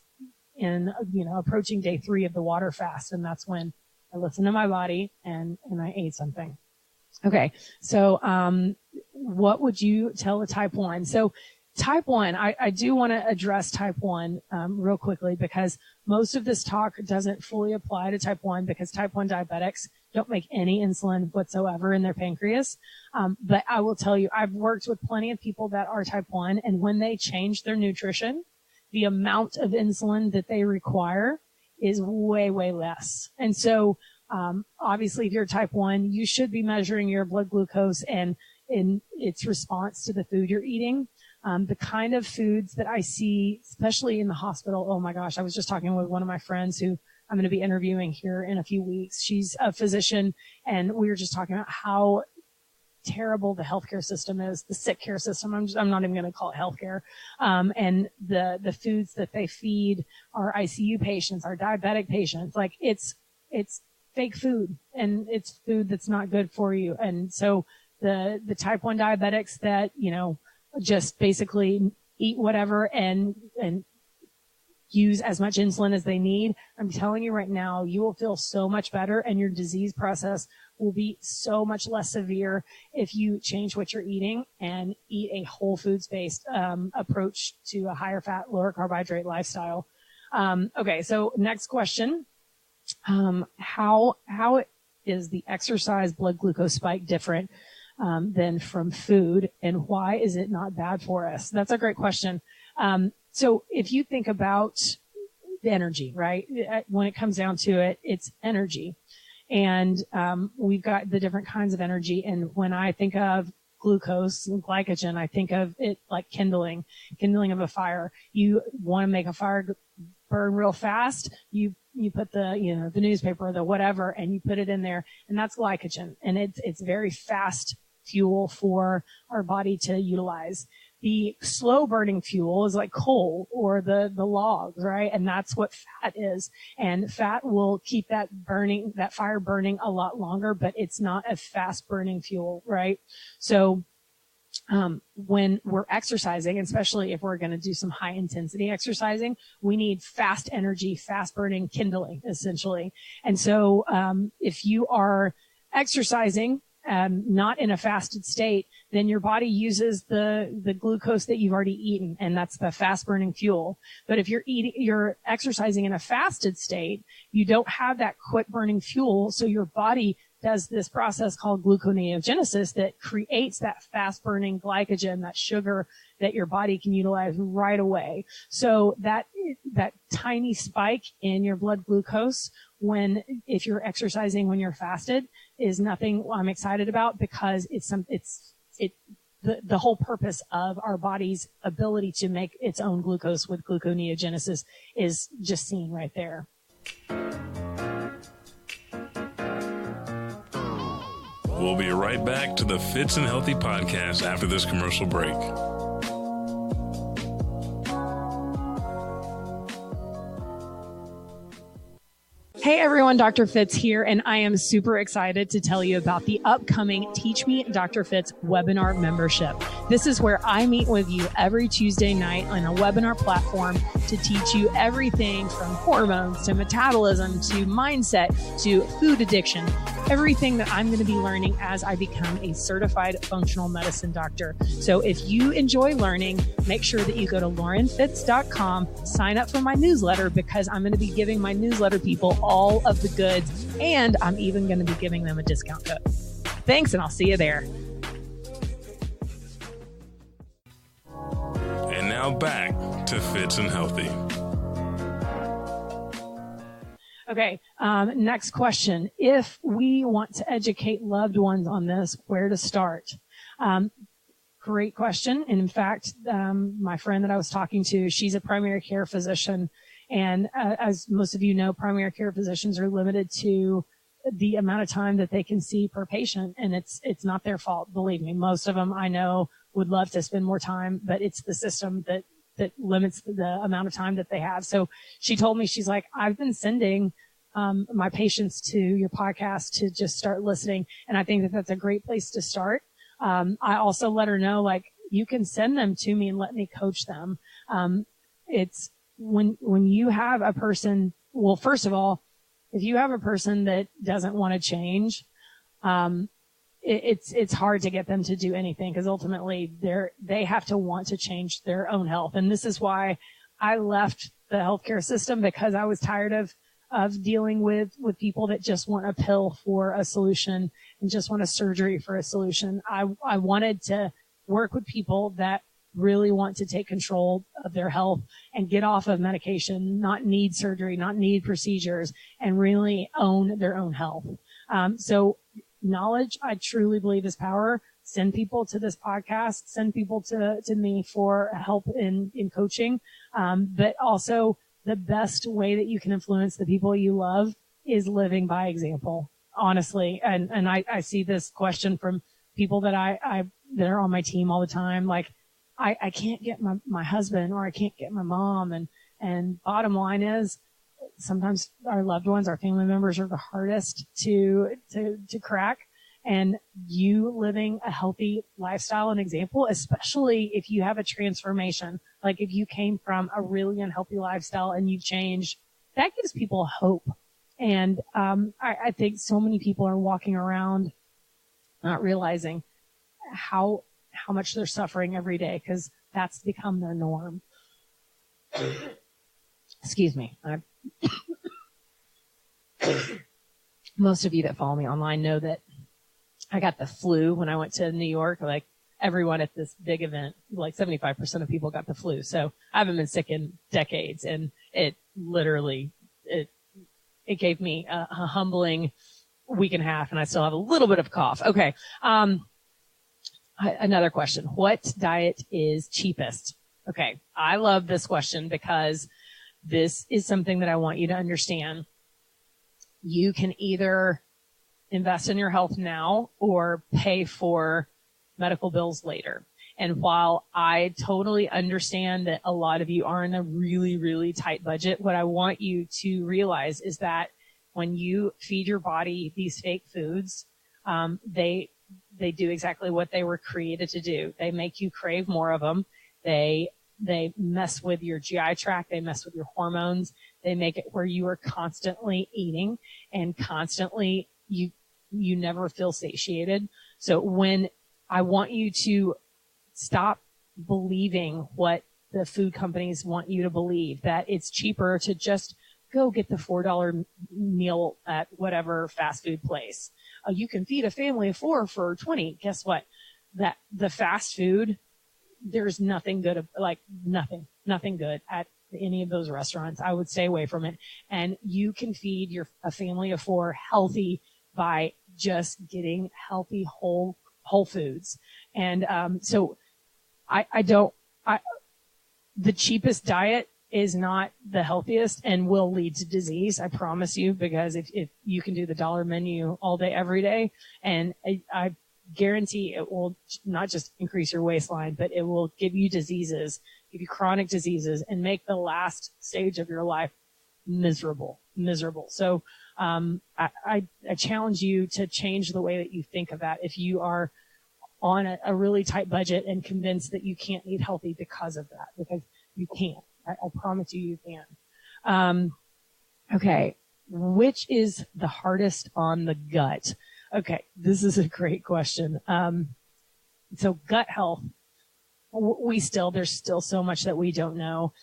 in, approaching day 3 of the water fast. And that's when I listened to my body and I ate something. Okay. So, what would you tell a type 1? So type 1, I do want to address type 1, real quickly, because most of this talk doesn't fully apply to type 1 because type 1 diabetics don't make any insulin whatsoever in their pancreas. But I will tell you, I've worked with plenty of people that are type 1, and when they change their nutrition, the amount of insulin that they require is way, way less. And so, obviously, if you're type 1, you should be measuring your blood glucose and in its response to the food you're eating. The kind of foods that I see, especially in the hospital, oh my gosh, I was just talking with one of my friends who I'm going to be interviewing here in a few weeks. She's a physician, and we were just talking about how terrible the healthcare system is, the sick care system. I'm not even going to call it healthcare. And the foods that they feed our ICU patients, our diabetic patients, like it's fake food, and it's food that's not good for you. And so the type 1 diabetics that, just basically eat whatever and use as much insulin as they need, I'm telling you right now, you will feel so much better and your disease process will be so much less severe if you change what you're eating and eat a whole foods based approach to a higher fat, lower carbohydrate lifestyle. Okay, so next question. How is the exercise blood glucose spike different than from food, and why is it not bad for us? That's a great question. So if you think about the energy, right? When it comes down to it, it's energy. And we've got the different kinds of energy. And when I think of glucose and glycogen, I think of it like kindling of a fire. You want to make a fire burn real fast. You put the newspaper or the whatever, and you put it in there, and that's glycogen. And it's very fast fuel for our body to utilize. The slow burning fuel is like coal or the logs, right? And that's what fat is. And fat will keep that fire burning a lot longer, but it's not a fast burning fuel, right? So, when we're exercising, especially if we're going to do some high intensity exercising, we need fast energy, fast burning kindling, essentially. And so, if you are exercising, not in a fasted state, then your body uses the glucose that you've already eaten, and that's the fast burning fuel. But if you're exercising in a fasted state, you don't have that quick burning fuel, so your body does this process called gluconeogenesis that creates that fast burning glycogen, that sugar that your body can utilize right away. So that tiny spike in your blood glucose if you're exercising when you're fasted is nothing I'm excited about, because the whole purpose of our body's ability to make its own glucose with gluconeogenesis is just seen right there. We'll be right back to the Fitz and Healthy podcast after this commercial break. Hey Hey everyone, Dr. FITz here, and I am super excited to tell you about the upcoming Teach Me Dr. FITz webinar membership. This is where I meet with you every Tuesday night on a webinar platform to teach you everything from hormones to metabolism to mindset to food addiction, everything that I'm going to be learning as I become a certified functional medicine doctor. So if you enjoy learning, make sure that you go to laurenfitz.com, sign up for my newsletter, because I'm going to be giving my newsletter people all of the goods, and I'm even going to be giving them a discount code. Thanks, and I'll see you there. And now back to Fitz and Healthy. Okay, next question. If we want to educate loved ones on this, where to start? Great question. And in fact, my friend that I was talking to, she's a primary care physician. And as most of you know, primary care physicians are limited to the amount of time that they can see per patient. And it's not their fault. Believe me, most of them I know would love to spend more time, but it's the system that limits the amount of time that they have. So she told me, she's like, I've been sending my patients to your podcast to just start listening. And I think that that's a great place to start. I also let her know, like, you can send them to me and let me coach them. It's when you have a person, well, first of all, if you have a person that doesn't want to change, it's hard to get them to do anything, because ultimately they have to want to change their own health. And this is why I left the healthcare system, because I was tired of dealing with people that just want a pill for a solution and just want a surgery for a solution. I wanted to work with people that really want to take control of their health and get off of medication, not need surgery, not need procedures, and really own their own health. So knowledge, I truly believe, is power. Send people to this podcast, send people to me for help in coaching. But also, the best way that you can influence the people you love is living by example, honestly. And I see this question from people that that are on my team all the time. Like, I can't get my husband, or I can't get my mom. And bottom line is, sometimes our loved ones, our family members, are the hardest to crack. And you living a healthy lifestyle and example, especially if you have a transformation, like if you came from a really unhealthy lifestyle and you've changed, that gives people hope. And I think so many people are walking around not realizing how much they're suffering every day, because that's become their norm. Excuse me. Most of you that follow me online know that I got the flu when I went to New York. Like, everyone at this big event, like 75% of people got the flu. So I haven't been sick in decades, and it literally, it gave me a humbling week and a half, and I still have a little bit of cough. Okay. Another question. What diet is cheapest? Okay. I love this question, because this is something that I want you to understand. You can either invest in your health now or pay for medical bills later. And while I totally understand that a lot of you are in a really, really tight budget, what I want you to realize is that when you feed your body these fake foods, they do exactly what they were created to do. They make you crave more of them. They mess with your GI tract. They mess with your hormones. They make it where you are constantly eating and constantly you never feel satiated. So when I want you to stop believing what the food companies want you to believe, that it's cheaper to just go get the $4 meal at whatever fast food place. You can feed a family of 4 for $20. Guess what? That the fast food, there's nothing good, like nothing good at any of those restaurants. I would stay away from it. And you can feed a family of 4 healthy by just getting healthy whole foods. And so the cheapest diet is not the healthiest and will lead to disease. I promise you, because if you can do the dollar menu all day, every day, and I guarantee it will not just increase your waistline, but it will give you diseases, give you chronic diseases, and make the last stage of your life miserable. So, I challenge you to change the way that you think of that. If you are on a really tight budget and convinced that you can't eat healthy because of that, because you can't. I promise you can. Okay. Which is the hardest on the gut? Okay. This is a great question. So gut health, there's still so much that we don't know.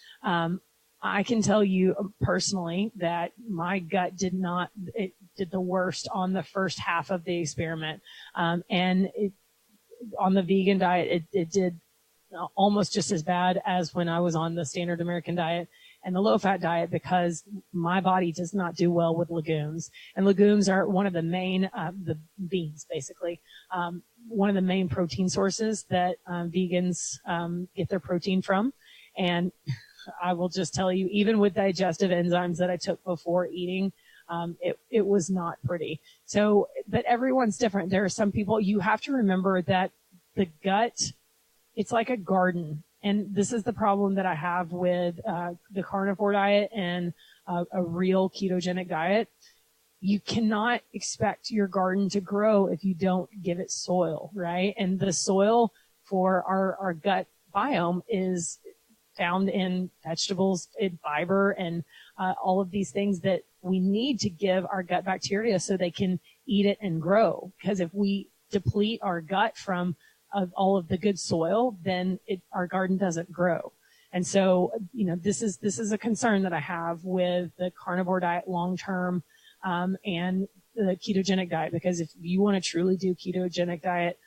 I can tell you personally that my gut did the worst on the first half of the experiment. And on the vegan diet, it did almost just as bad as when I was on the standard American diet and the low fat diet, because my body does not do well with legumes. And legumes are one of the main, the beans basically, one of the main protein sources that vegans get their protein from. And I will just tell you, even with digestive enzymes that I took before eating, it was not pretty. So, but everyone's different. There are some people, you have to remember that the gut, it's like a garden. And this is the problem that I have with the carnivore diet and a real ketogenic diet. You cannot expect your garden to grow if you don't give it soil, right? And the soil for our gut biome is found in vegetables, in fiber, and all of these things that we need to give our gut bacteria so they can eat it and grow. Because if we deplete our gut from all of the good soil, then our garden doesn't grow. And so, this is a concern that I have with the carnivore diet long term, and the ketogenic diet, because if you want to truly do ketogenic diet,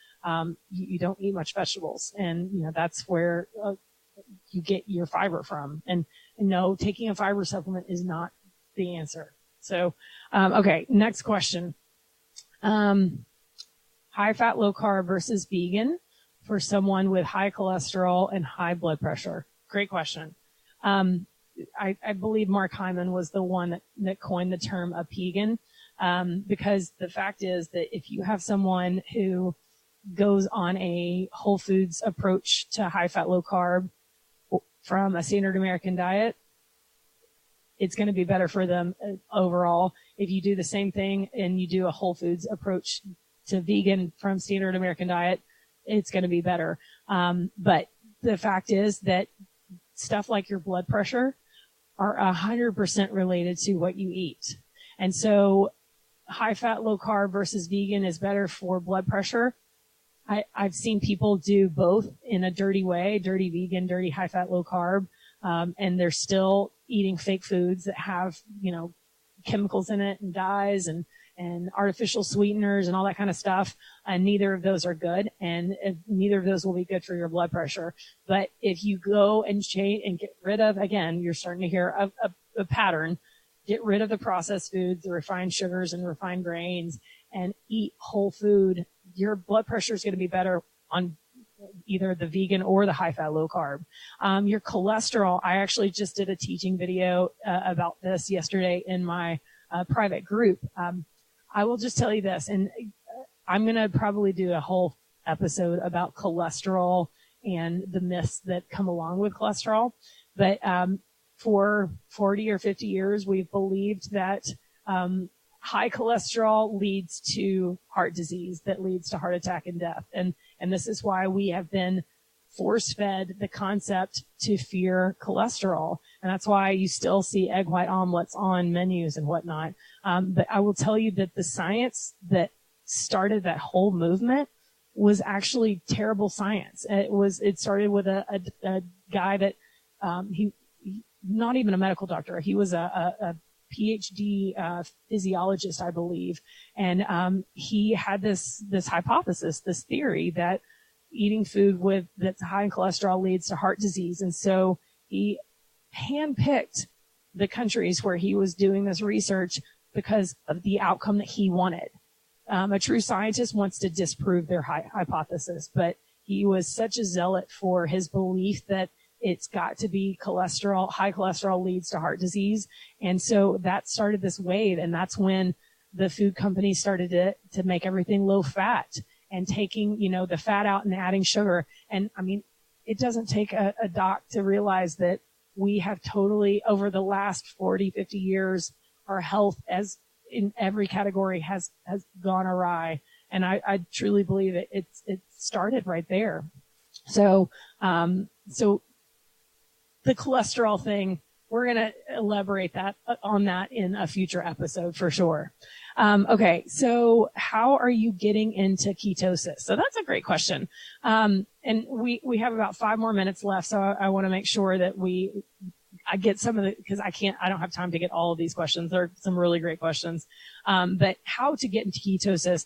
you don't eat much vegetables, and that's where you get your fiber from. And no, taking a fiber supplement is not the answer. So, okay, next question. High fat, low carb versus vegan for someone with high cholesterol and high blood pressure. Great question. I believe Mark Hyman was the one that coined the term a pegan, because the fact is that if you have someone who goes on a whole foods approach to high fat, low carb from a standard American diet, it's going to be better for them overall. If you do the same thing and you do a whole foods approach to vegan from standard American diet, it's going to be better. But the fact is that stuff like your blood pressure are 100% related to what you eat. And so high fat, low carb versus vegan is better for blood pressure. I've seen people do both in a dirty way, dirty vegan, dirty high fat, low carb. And they're still eating fake foods that have, chemicals in it and dyes and artificial sweeteners and all that kind of stuff. And neither of those are good. And neither of those will be good for your blood pressure. But if you go and change and get rid of, again, you're starting to hear a pattern, get rid of the processed foods, the refined sugars and refined grains, and eat whole food, your blood pressure is going to be better on either the vegan or the high fat, low carb. Your cholesterol, I actually just did a teaching video about this yesterday in my private group. I will just tell you this, and I'm going to probably do a whole episode about cholesterol and the myths that come along with cholesterol. But for 40 or 50 years, we've believed that high cholesterol leads to heart disease, that leads to heart attack and death. And this is why we have been force-fed the concept to fear cholesterol. And that's why you still see egg white omelets on menus and whatnot. But I will tell you that the science that started that whole movement was actually terrible science. It started with a guy that, he not even a medical doctor. He was a PhD physiologist, I believe. And he had this hypothesis, this theory that eating food that's high in cholesterol leads to heart disease. And so he handpicked the countries where he was doing this research because of the outcome that he wanted. A true scientist wants to disprove their hypothesis, but he was such a zealot for his belief that it's got to be cholesterol. High cholesterol leads to heart disease. And so that started this wave. And that's when the food companies started to make everything low fat and taking, the fat out and adding sugar. And I mean, it doesn't take a doc to realize that we have totally, over the last 40, 50 years, our health in every category has gone awry. And I truly believe it started right there. So the cholesterol thing, we're going to elaborate on that in a future episode for sure. Okay. So how are you getting into ketosis? So that's a great question. And we have about 5 more minutes left. So I want to make sure that I get some of because I don't have time to get all of these questions. There are some really great questions. But how to get into ketosis,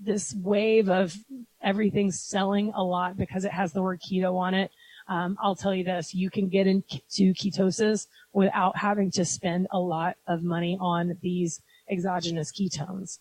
this wave of everything's selling a lot because it has the word keto on it. I'll tell you this, you can get into ketosis without having to spend a lot of money on these exogenous ketones.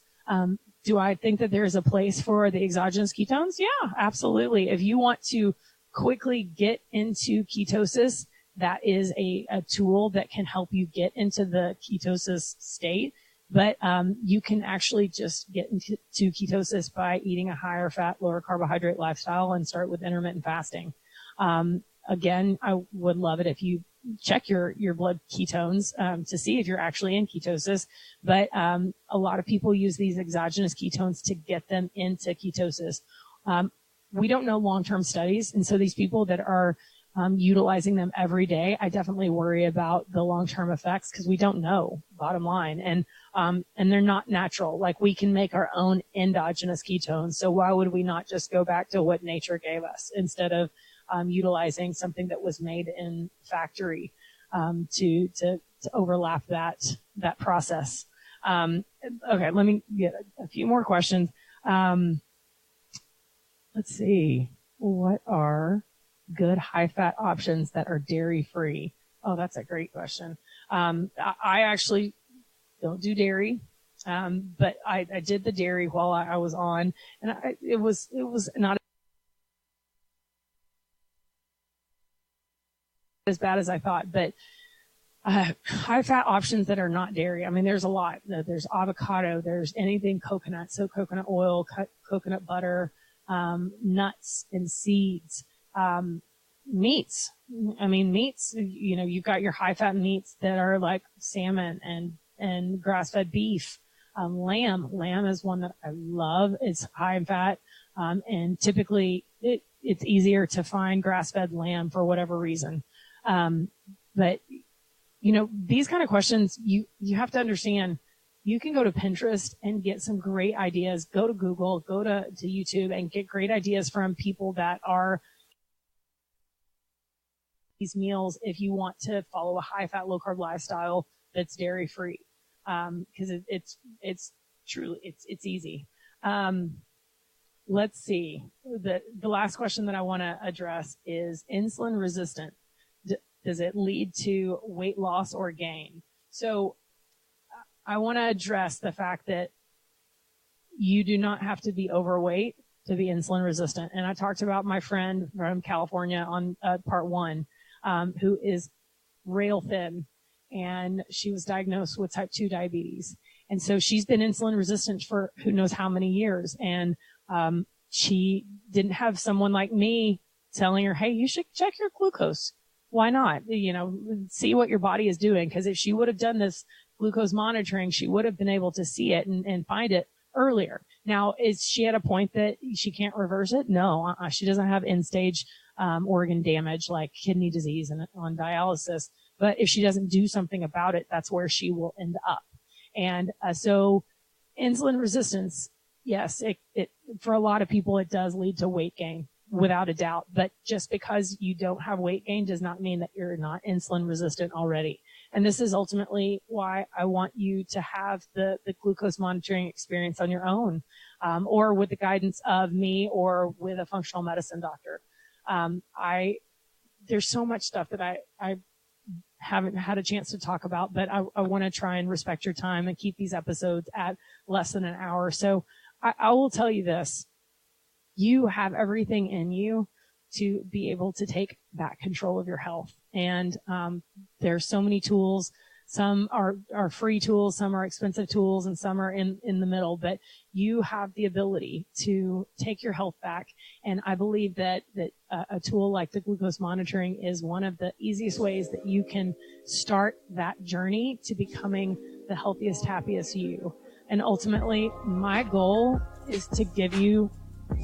Do I think that there's a place for the exogenous ketones? Yeah, absolutely. If you want to quickly get into ketosis, that is a tool that can help you get into the ketosis state. But you can actually just get into ketosis by eating a higher fat, lower carbohydrate lifestyle and start with intermittent fasting. Again, I would love it if you check your blood ketones to see if you're actually in ketosis. But a lot of people use these exogenous ketones to get them into ketosis. We don't know long-term studies, and so these people that are utilizing them every day, I definitely worry about the long-term effects because we don't know, bottom line. And they're not natural. Like, we can make our own endogenous ketones. So why would we not just go back to what nature gave us instead of utilizing something that was made in factory to overlap that process? Okay, let me get a few more questions. Let's see. What are good high-fat options that are dairy-free? Oh, that's a great question. I actually don't do dairy, but I did the dairy while I was on, and it was not as bad as I thought. But high-fat options that are not dairy, I mean, there's a lot. There's avocado. There's anything coconut, so coconut oil, coconut butter, nuts and seeds, meats. I mean, meats, you've got your high fat meats that are like salmon and grass fed beef. Lamb is one that I love. It's high in fat. And typically it's easier to find grass fed lamb for whatever reason. But these kind of questions, you have to understand. You can go to Pinterest and get some great ideas. Go to Google, go to YouTube and get great ideas from people that are these meals if you want to follow a high fat, low carb lifestyle that's dairy free. Cause it's truly, it's easy. Let's see. The last question that I want to address is insulin resistant. Does it lead to weight loss or gain? So I want to address the fact that you do not have to be overweight to be insulin resistant. And I talked about my friend from California on part 1, who is rail thin, and she was diagnosed with type 2 diabetes. And so she's been insulin resistant for who knows how many years. And she didn't have someone like me telling her, hey, you should check your glucose. Why not? See what your body is doing. Because if she would have done this glucose monitoring, she would have been able to see it and find it earlier. Now, is she at a point that she can't reverse it? No, she doesn't have end-stage organ damage like kidney disease and on dialysis. But if she doesn't do something about it, that's where she will end up. And so insulin resistance, yes, it for a lot of people, it does lead to weight gain. Without a doubt. But just because you don't have weight gain does not mean that you're not insulin resistant already. And this is ultimately why I want you to have the glucose monitoring experience on your own, or with the guidance of me or with a functional medicine doctor. There's so much stuff that I haven't had a chance to talk about, but I want to try and respect your time and keep these episodes at less than an hour. So I will tell you this. You have everything in you to be able to take back control of your health. And there's so many tools Some are free tools, some are expensive tools, and some are in the middle. But you have the ability to take your health back. And I believe that a tool like the glucose monitoring is one of the easiest ways that you can start that journey to becoming the healthiest, happiest you. And ultimately, my goal is to give you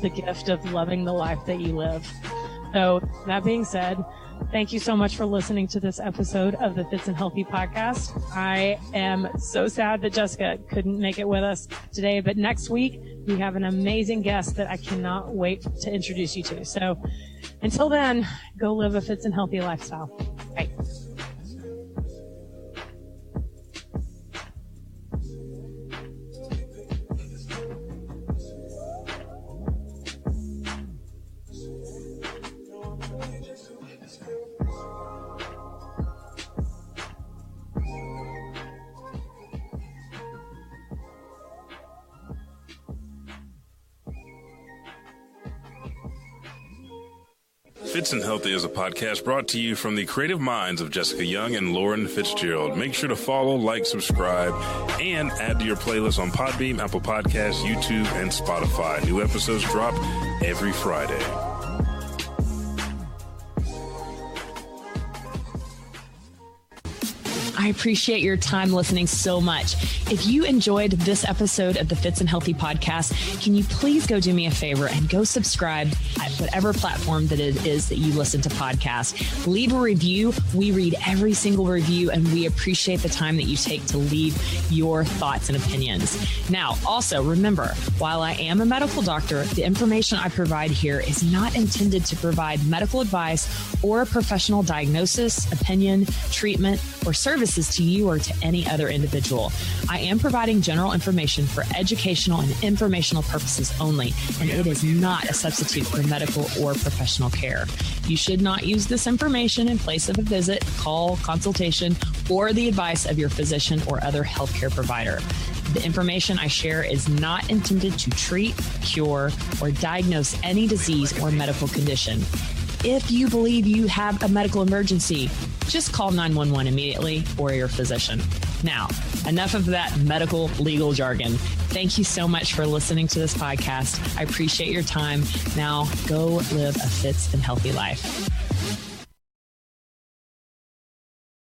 the gift of loving the life that you live. So that being said, thank you so much for listening to this episode of the FITz and Healthy podcast. I am so sad that Jessica couldn't make it with us today, but next week we have an amazing guest that I cannot wait to introduce you to. So until then, go live a FITz and Healthy lifestyle. Bye. FITz and Healthy is a podcast brought to you from the creative minds of Jessica Young and Lauren Fitzgerald. Make sure to follow, like, subscribe, and add to your playlist on Podbeam, Apple Podcasts, YouTube, and Spotify. New episodes drop every Friday. I appreciate your time listening so much. If you enjoyed this episode of the FITz and Healthy podcast, can you please go do me a favor and go subscribe at whatever platform that it is that you listen to podcasts. Leave a review. We read every single review, and we appreciate the time that you take to leave your thoughts and opinions. Now, also remember, while I am a medical doctor, the information I provide here is not intended to provide medical advice or a professional diagnosis, opinion, treatment, or services to you or to any other individual. I am providing general information for educational and informational purposes only, and it is not a substitute for medical or professional care. You should not use this information in place of a visit, call, consultation, or the advice of your physician or other healthcare provider. The information I share is not intended to treat, cure, or diagnose any disease or medical condition. If you believe you have a medical emergency, just call 911 immediately or your physician. Now, enough of that medical legal jargon. Thank you so much for listening to this podcast. I appreciate your time. Now, go live a FITz and Healthy life.